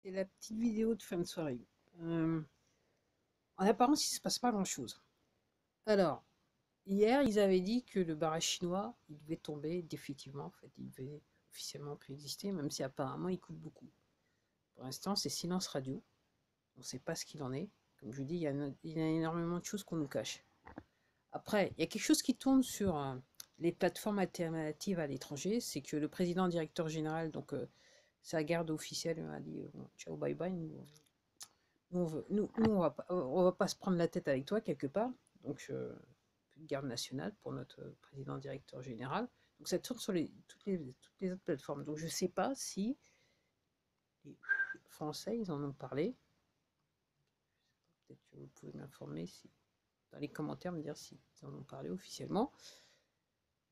C'est la petite vidéo de fin de soirée. Euh, En apparence, il ne se passe pas grand-chose. Alors, hier, ils avaient dit que le barrage chinois, il devait tomber définitivement. En fait, il devait officiellement plus exister, même si apparemment il coûte beaucoup. Pour l'instant, c'est silence radio. On ne sait pas ce qu'il en est. Comme je vous dis, il y a énormément de choses qu'on nous cache. Après, il y a quelque chose qui tourne sur les plateformes alternatives à l'étranger. C'est que le président directeur général, donc sa garde officielle, a dit bon, ciao, bye bye. Nous, on va pas se prendre la tête avec toi quelque part. Donc, plus de garde nationale pour notre président directeur général. Donc, ça tourne sur toutes les autres plateformes. Donc, je ne sais pas si les Français, ils en ont parlé. Peut-être que vous pouvez m'informer si, dans les commentaires, me dire s'ils en ont parlé officiellement.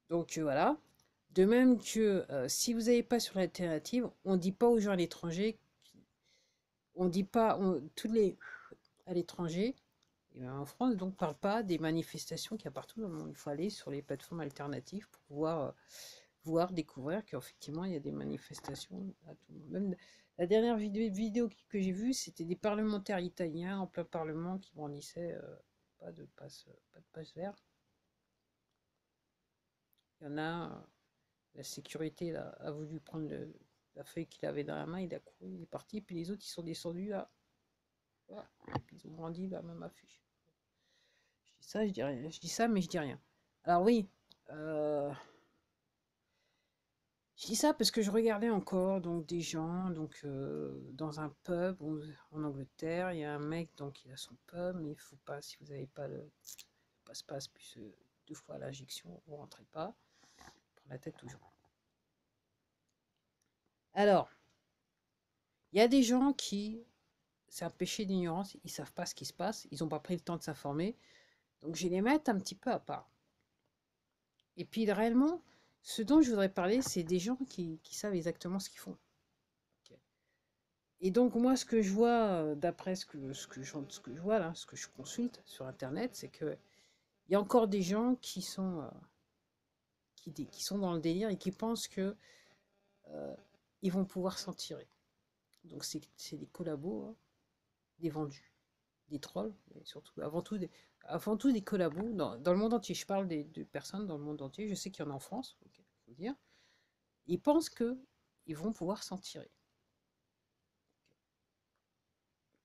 Donc, voilà. De même que si vous n'avez pas sur l'alternative, on ne dit pas aux gens à l'étranger, on dit pas, tous les à l'étranger. Et ben, en France, donc, parle pas des manifestations qu'il y a partout dans le monde. Il faut aller sur les plateformes alternatives pour pouvoir voir, découvrir qu'effectivement, il y a des manifestations à tout le monde. Même la dernière vidéo que j'ai vue, c'était des parlementaires italiens en plein parlement qui brandissaient pas de passe vert. Il y en a, la sécurité là, a voulu prendre la feuille qu'il avait dans la main, il a couru, il est parti, puis les autres, ils sont descendus là. Voilà. Ils ont brandi la même affiche. Je dis ça, je dis rien. Je dis ça, mais je dis rien. Alors oui, je dis ça parce que je regardais encore donc des gens donc dans un pub en Angleterre. Il y a un mec donc il a son pub, mais il faut pas si vous n'avez pas le passe-passe plus 2 fois l'injection, vous rentrez pas. Prends la tête toujours. Alors, il y a des gens qui c'est un péché d'ignorance, ils savent pas ce qui se passe, ils n'ont pas pris le temps de s'informer. Donc je vais les mettre un petit peu à part. Et puis réellement, ce dont je voudrais parler, c'est des gens qui savent exactement ce qu'ils font. Ok. Et donc moi, ce que je vois, d'après ce que je vois là, ce que je consulte sur Internet, c'est que il y a encore des gens qui sont dans le délire et qui pensent que euh, ils vont pouvoir s'en tirer. Donc c'est des collabos, hein, des vendus, des trolls, mais surtout, avant tout des collabos dans le monde entier. Je parle de personnes dans le monde entier. Je sais qu'il y en a en France, ok, faut dire. Ils pensent que ils vont pouvoir s'en tirer,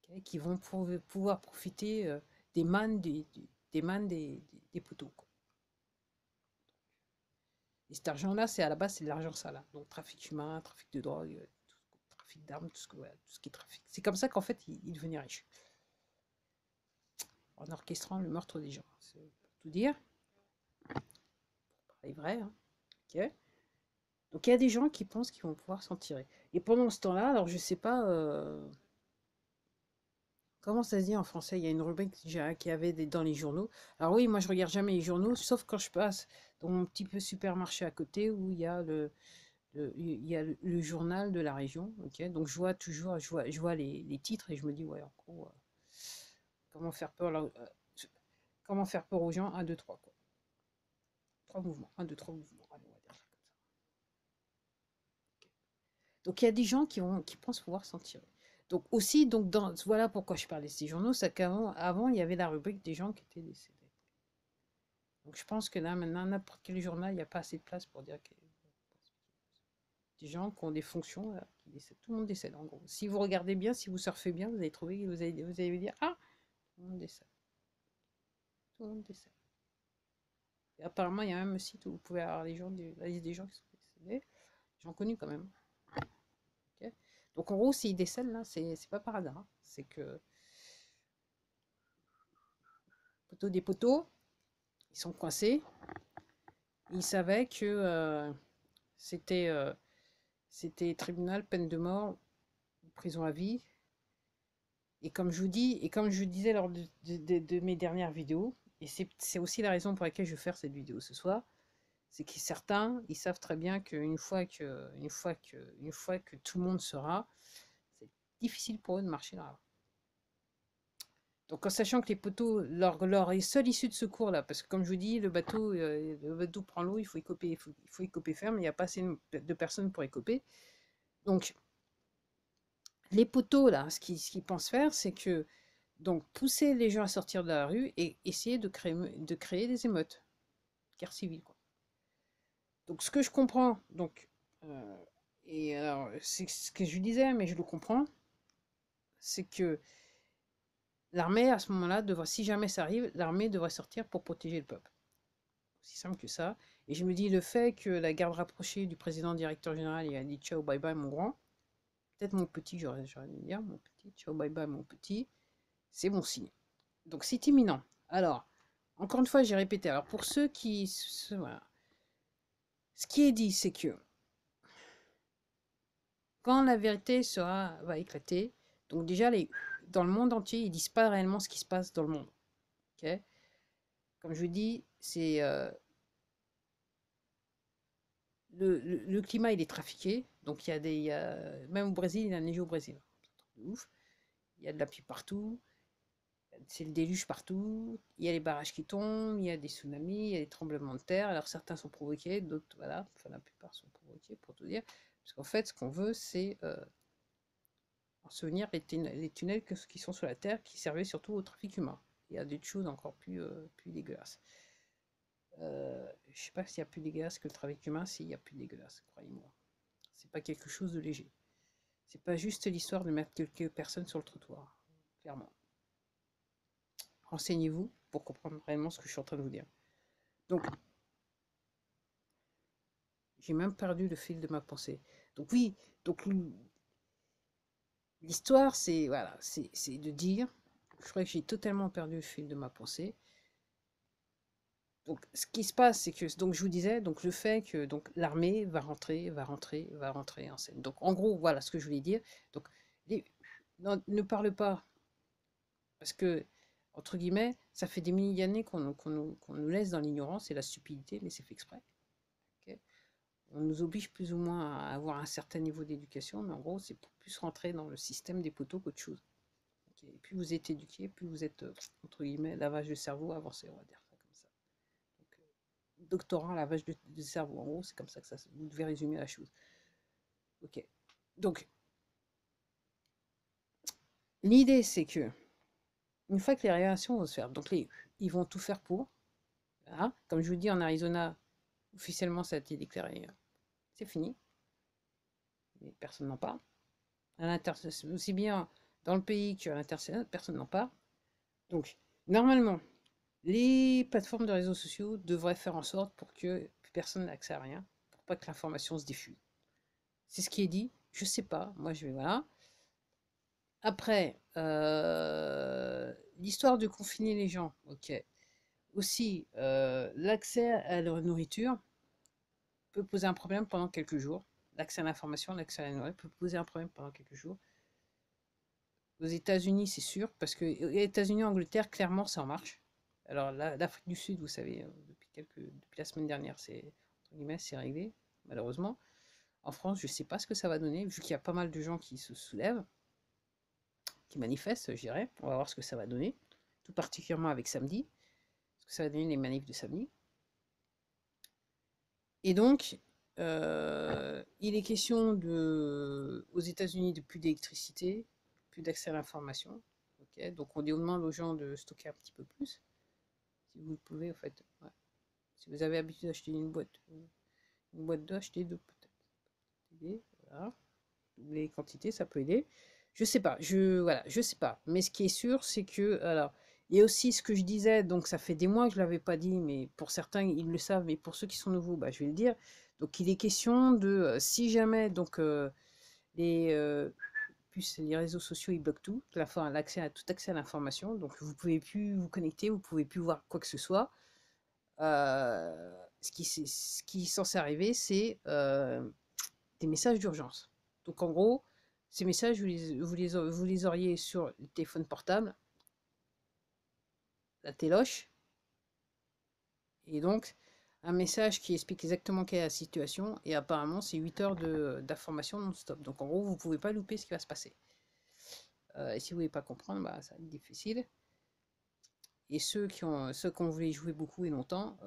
okay, qu'ils vont pouvoir profiter des mannes des mannes des poteaux, quoi. Et cet argent-là, c'est à la base, c'est de l'argent sale, hein. Donc trafic humain, trafic de drogue, trafic d'armes, voilà, tout ce qui est trafic. C'est comme ça qu'en fait, ils devenaient riches, en orchestrant le meurtre des gens. C'est pour tout dire, pour parler vrai, hein, ok. Donc il y a des gens qui pensent qu'ils vont pouvoir s'en tirer. Et pendant ce temps-là, alors je sais pas comment ça se dit en français, il y a une rubrique qui avait dans les journaux. Alors oui, moi je regarde jamais les journaux, sauf quand je passe dans mon petit peu supermarché à côté où il y a il y a le journal de la région. Ok, donc je vois toujours, je vois les titres et je me dis ouais, en gros, comment faire peur là, comment faire peur aux gens, un 2 3 quoi. 3 mouvements, un 2 3 mouvements. Allez, on va dire ça comme ça. Ok. Donc il y a des gens qui pensent pouvoir s'en tirer. Donc aussi, donc voilà pourquoi je parlais de ces journaux, c'est avant il y avait la rubrique des gens qui étaient décédés. Donc je pense que là maintenant n'importe quel journal, il n'y a pas assez de place pour dire que des gens qui ont des fonctions là, qui décèdent. Tout le monde décède en gros. Si vous regardez bien, si vous surfez bien, vous allez trouver, vous allez vous dire ah, tout le monde décède. Tout le monde décède. Et apparemment, il y a même un site où vous pouvez avoir la liste des gens qui sont décédés. J'en connais quand même. Okay. Donc en gros, s'ils décèdent là, c'est pas par hasard, hein. C'est que des poteaux, ils sont coincés. Ils savaient que c'était c'était tribunal, peine de mort, prison à vie. Et comme je vous dis, et comme je vous disais lors de mes dernières vidéos, et c'est aussi la raison pour laquelle je vais faire cette vidéo ce soir, c'est que certains, ils savent très bien une fois que tout le monde sera, c'est difficile pour eux de marcher là. Donc en sachant que les poteaux, leur seule issue de secours là, parce que comme je vous dis, le bateau prend l'eau, il faut écoper ferme, il n'y a pas assez de personnes pour écoper. Donc les poteaux, là, ce qu'ils pensent faire, c'est que donc pousser les gens à sortir de la rue et essayer de créer des émeutes, guerre civile, quoi. Donc ce que je comprends, donc, euh, et alors c'est ce que je disais, mais je le comprends, c'est que l'armée, à ce moment-là, devrait, si jamais ça arrive, l'armée devrait sortir pour protéger le peuple. Aussi simple que ça. Et je me dis, le fait que la garde rapprochée du président directeur général il a dit ciao, bye bye, mon grand, peut-être mon petit, j'aurais dû dire, mon petit, ciao, bye bye, mon petit, c'est bon signe. Donc c'est imminent. Alors, encore une fois, j'ai répété. Alors pour ceux qui... Voilà. Ce qui est dit, c'est que quand la vérité va éclater, donc déjà, dans le monde entier, ils disent pas réellement ce qui se passe dans le monde. Ok. Comme je vous dis, c'est le climat, il est trafiqué. Donc même au Brésil, il a neigé au Brésil. C'est ouf. Il y a de la pluie partout. C'est le déluge partout. Il y a les barrages qui tombent, il y a des tsunamis, il y a des tremblements de terre. Alors certains sont provoqués, d'autres, voilà, enfin la plupart sont provoqués, pour tout dire. Parce qu'en fait, ce qu'on veut, c'est en souvenir les tunnels qui sont sous la terre, qui servaient surtout au trafic humain. Il y a des choses encore plus dégueulasses. Je ne sais pas s'il y a plus dégueulasse que le trafic humain, s'il y a plus dégueulasse, croyez-moi. C'est pas quelque chose de léger. C'est pas juste l'histoire de mettre quelques personnes sur le trottoir, clairement. Renseignez-vous pour comprendre réellement ce que je suis en train de vous dire. Donc, j'ai même perdu le fil de ma pensée. Donc oui, donc l'histoire, c'est voilà, c'est de dire, je crois que j'ai totalement perdu le fil de ma pensée. Donc ce qui se passe, c'est que donc je vous disais, donc le fait que donc l'armée va rentrer en scène. Donc en gros, voilà ce que je voulais dire. Donc non, ne parle pas parce que entre guillemets, ça fait des milliers d'années qu'on nous laisse dans l'ignorance et la stupidité, mais c'est fait exprès. Okay. On nous oblige plus ou moins à avoir un certain niveau d'éducation, mais en gros, c'est pour plus rentrer dans le système des poteaux qu'autre chose. Okay. Plus vous êtes éduqué, plus vous êtes, entre guillemets, lavage de cerveau avancé, on va dire ça comme ça. Donc, doctorat lavage de cerveau, en gros, c'est comme ça que vous devez résumer la chose. Ok. Donc, l'idée, c'est que, une fois que les réactions vont se faire, donc ils vont tout faire pour. Voilà. Comme je vous dis, en Arizona, officiellement, ça a été déclaré, c'est fini. Mais personne n'en parle. Aussi bien dans le pays qu'à l'international, personne n'en parle. Donc, normalement, les plateformes de réseaux sociaux devraient faire en sorte pour que plus personne n'ait accès à rien, pour pas que l'information se diffuse. C'est ce qui est dit. Je sais pas. Moi, je vais voilà. Après, l'histoire de confiner les gens, ok. Aussi, l'accès à leur nourriture peut poser un problème pendant quelques jours. L'accès à l'information, l'accès à la nourriture peut poser un problème pendant quelques jours. Aux États-Unis, c'est sûr, parce que les États-Unis, Angleterre, clairement, ça en marche. Alors l'Afrique du Sud, vous savez, depuis la semaine dernière, c'est réglé, malheureusement. En France, je ne sais pas ce que ça va donner, vu qu'il y a pas mal de gens qui se soulèvent, qui manifestent, je dirais. On va voir ce que ça va donner, tout particulièrement avec samedi, ce que ça va donner les manifs de samedi. Et donc, il est question aux États-Unis de plus d'électricité, plus d'accès à l'information. Okay, donc on demande aux gens de stocker un petit peu plus, si vous le pouvez en fait. Ouais. Si vous avez l'habitude d'acheter une boîte d'eau, achetez deux peut-être. Voilà. Les quantités, ça peut aider. Je sais pas, je sais pas. Mais ce qui est sûr, c'est que alors il y a aussi ce que je disais, donc ça fait des mois que je l'avais pas dit, mais pour certains ils le savent, mais pour ceux qui sont nouveaux, bah, je vais le dire. Donc il est question de si jamais donc les plus les réseaux sociaux ils bloquent tout, tout accès à l'information, donc vous pouvez plus vous connecter, vous pouvez plus voir quoi que ce soit. Ce qui est censé arriver, c'est des messages d'urgence. Donc en gros, ces messages, vous les auriez sur le téléphone portable, la téloche, et donc un message qui explique exactement quelle est la situation, et apparemment c'est 8 heures d'information non-stop. Donc en gros, vous ne pouvez pas louper ce qui va se passer. Et si vous ne voulez pas comprendre, bah, ça va être difficile. Et ceux qui ont voulu y jouer beaucoup et longtemps,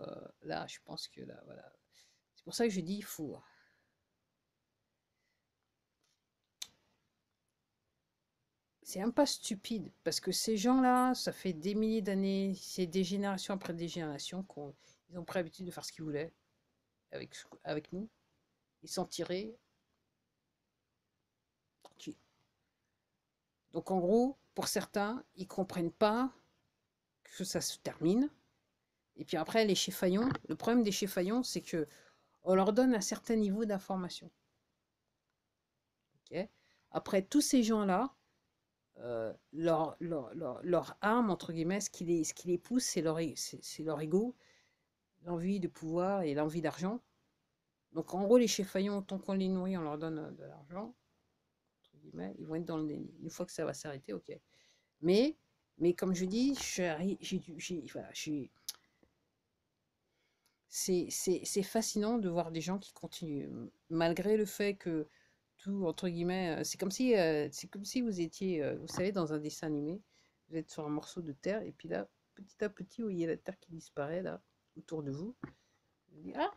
là, je pense que là, voilà. C'est pour ça que je dis, il faut. c'est un pas stupide, parce que ces gens-là, ça fait des milliers d'années, c'est des générations après des générations ils ont pris l'habitude de faire ce qu'ils voulaient avec nous. Ils s'en tiraient tranquille. Donc en gros, pour certains, ils comprennent pas que ça se termine. Et puis après, les chifaillons, le problème des chifaillons, c'est que on leur donne un certain niveau d'information. Okay, après, tous ces gens-là, leur arme, entre guillemets, ce qui les pousse, c'est leur ego, l'envie de pouvoir et l'envie d'argent. Donc en gros, les chifaillons, tant qu'on les nourrit, on leur donne de l'argent, entre guillemets, ils vont être dans le déni. Une fois que ça va s'arrêter, ok. Mais, mais comme je dis, voilà, c'est fascinant de voir des gens qui continuent, malgré le fait que tout, entre guillemets, c'est comme si vous étiez, vous savez, dans un dessin animé, vous êtes sur un morceau de terre, et puis là, petit à petit, vous voyez la terre qui disparaît, là, autour de vous. Vous dites, ah,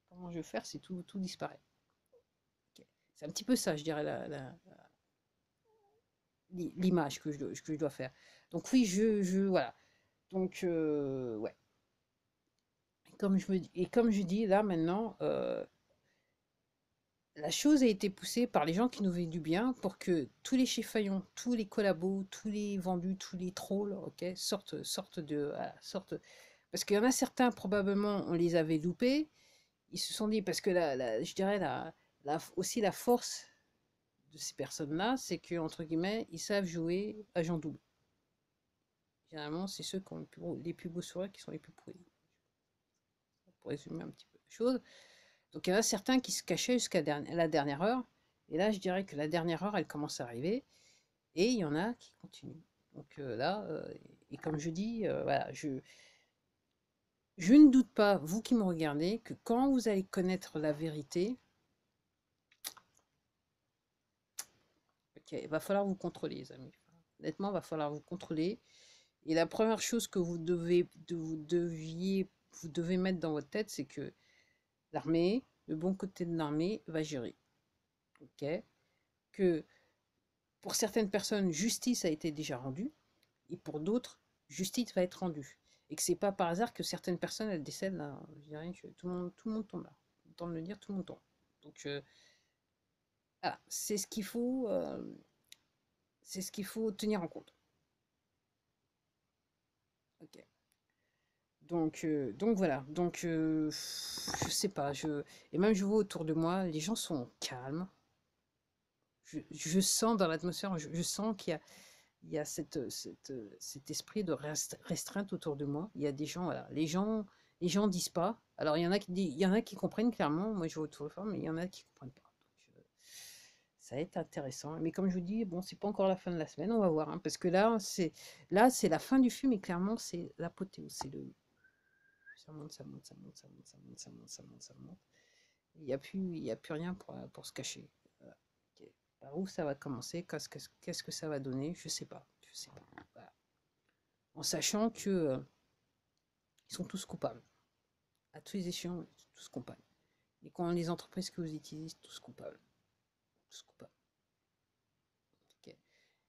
comment je vais faire si tout disparaît? Okay. C'est un petit peu ça, je dirais, l'image que je dois faire. Donc oui, voilà. Donc, ouais. Et comme je dis, là, maintenant, la chose a été poussée par les gens qui nous veulent du bien pour que tous les chifaillons, tous les collabos, tous les vendus, tous les trolls, ok, sortent de, voilà, sortent. Parce qu'il y en a certains, probablement, on les avait loupés. Ils se sont dit, parce que je dirais, aussi la force de ces personnes-là, c'est que, entre guillemets, ils savent jouer agent double. Généralement, c'est ceux qui ont les plus beaux sourires qui sont les plus pourris. Pour résumer un petit peu la chose. Donc il y en a certains qui se cachaient jusqu'à la dernière heure. Et là, je dirais que la dernière heure, elle commence à arriver. Et il y en a qui continuent. Donc là, et comme je dis, voilà, je ne doute pas, vous qui me regardez, que quand vous allez connaître la vérité, ok, il va falloir vous contrôler, les amis. Honnêtement, il va falloir vous contrôler. Et la première chose que vous devez mettre dans votre tête, c'est que l'armée, le bon côté de l'armée, va gérer. Ok, que pour certaines personnes, justice a été déjà rendue, et pour d'autres, justice va être rendue. Et que c'est pas par hasard que certaines personnes, elles décèdent là. Je dirais que tout le monde tombe là. Autant de le dire, tout le monde tombe. Donc, voilà, c'est ce qu'il faut tenir en compte. Ok. Donc voilà. Donc, je sais pas. Et même je vois autour de moi, les gens sont calmes. Je sens dans l'atmosphère, je sens il y a cet esprit de restreinte autour de moi. Il y a des gens, voilà, les gens disent pas. Alors, il y en a qui comprennent clairement. Moi, je vois autour de moi, mais il y en a qui comprennent pas. Donc, ça va être intéressant. Mais comme je vous dis, bon, c'est pas encore la fin de la semaine, on va voir, hein, parce que là, c'est la fin du film et clairement, c'est l'apothéose. Ça monte, ça monte, ça monte, ça monte, ça monte, ça monte, ça monte, ça monte. Il y a plus rien pour se cacher. Voilà. Ok. Par où ça va commencer? Qu'est-ce que ça va donner? Je sais pas. Je sais pas. Voilà. En sachant que ils sont tous coupables. À tous les échelons, ils sont tous coupables. Et quand les entreprises que vous utilisez, tous coupables. Tous coupables. Okay.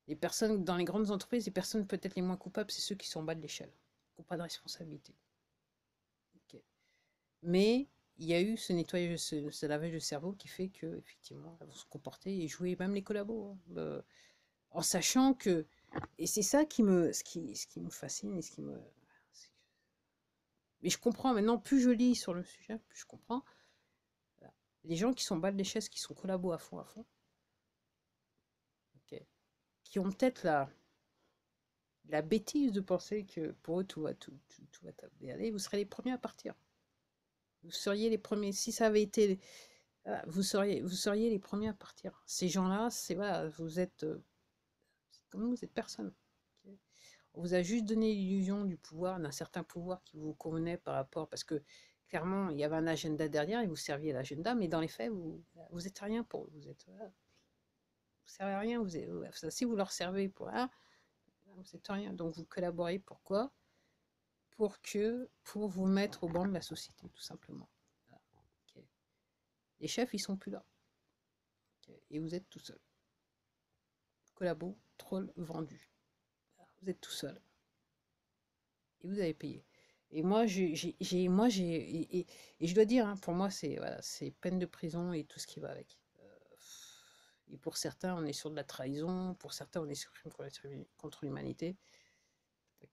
Les personnes dans les grandes entreprises, les personnes peut-être les moins coupables, c'est ceux qui sont en bas de l'échelle, qui n'ont pas de responsabilité. Okay. Mais il y a eu ce nettoyage, ce lavage de cerveau qui fait que effectivement, elles vont se comporter et jouer, même les collabos, hein, en sachant que, et c'est ça ce qui me fascine et ce qui me, mais je comprends maintenant, plus je lis sur le sujet, plus je comprends. Les gens qui sont bas de l'échelle, qui sont collabos à fond, okay, qui ont peut-être la bêtise de penser que pour eux tout va bien aller, vous serez les premiers à partir. Vous seriez les premiers. Si ça avait été, vous seriez les premiers à partir. Ces gens-là, c'est voilà, vous êtes comme vous êtes personne. Okay. On vous a juste donné l'illusion du pouvoir, d'un certain pouvoir qui vous convenait par rapport, parce que clairement, il y avait un agenda derrière et vous serviez l'agenda, mais dans les faits, vous êtes rien pour eux. Vous êtes, voilà, vous servez à rien. Si vous leur servez pour voilà, vous êtes rien. Donc vous collaborez pourquoi? Pour vous mettre au banc de la société, tout simplement. Voilà. Okay. Les chefs, ils sont plus là. Okay. Et vous êtes tout seul. Collabo, troll vendu. Vous êtes tout seul et vous avez payé. Et moi, et je dois dire, hein, pour moi, c'est voilà, c'est peine de prison et tout ce qui va avec. Et pour certains, on est sur de la trahison, pour certains, on est sur crime contre l'humanité.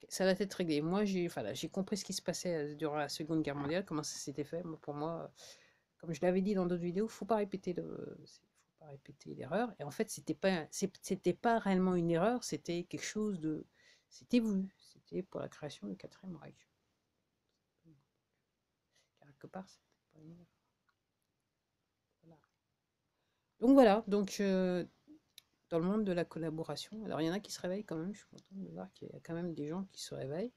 Ça va être réglé. Moi, voilà, j'ai compris ce qui se passait durant la Seconde Guerre mondiale, comment ça s'était fait. Moi, pour moi, comme je l'avais dit dans d'autres vidéos, faut pas répéter l'erreur. Et en fait, c'était pas réellement une erreur, c'était quelque chose de, c'était voulu. C'était pour la création du Quatrième Reich. Quelque part, c'était pas une erreur. Voilà. Donc voilà, donc dans le monde de la collaboration, alors il y en a qui se réveillent quand même, je suis contente de voir qu'il y a quand même des gens qui se réveillent.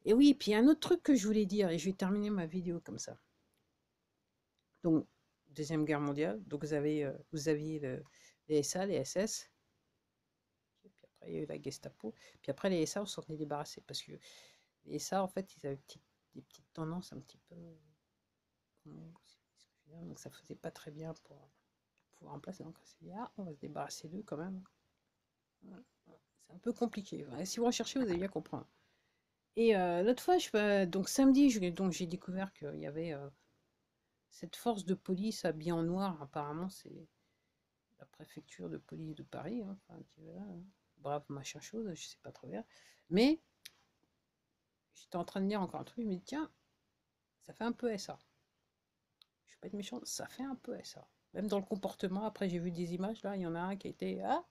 Et oui, puis il y a un autre truc que je voulais dire, et je vais terminer ma vidéo comme ça. Donc, Deuxième Guerre mondiale, donc vous aviez les SA, les SS, puis après il y a eu la Gestapo, puis après les SA, on s'en est débarrassé, parce que les SA, en fait, ils avaient des petites tendances un petit peu... Donc ça faisait pas très bien pour pouvoir remplacer. Donc on s'est dit, ah, on va se débarrasser d'eux quand même. C'est un peu compliqué. Si vous recherchez, vous allez bien comprendre. Et l'autre fois, donc samedi, j'ai découvert qu'il y avait cette force de police habillée en noir. Apparemment, c'est la préfecture de police de Paris. Hein, enfin, brave machin chose, je sais pas trop bien. Mais j'étais en train de lire encore un truc, je me dis, tiens, ça fait un peu SA. Je suis pas être méchante, ça fait un peu SA. Même dans le comportement, après j'ai vu des images, là, il y en a un qui a été, ah,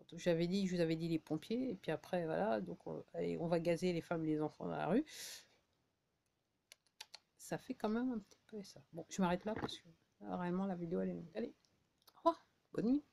je vous avais dit les pompiers, et puis après, voilà, donc allez, on va gazer les femmes et les enfants dans la rue. Ça fait quand même un petit peu ça. Bon, je m'arrête là parce que là, réellement la vidéo elle est longue. Allez, au revoir, bonne nuit.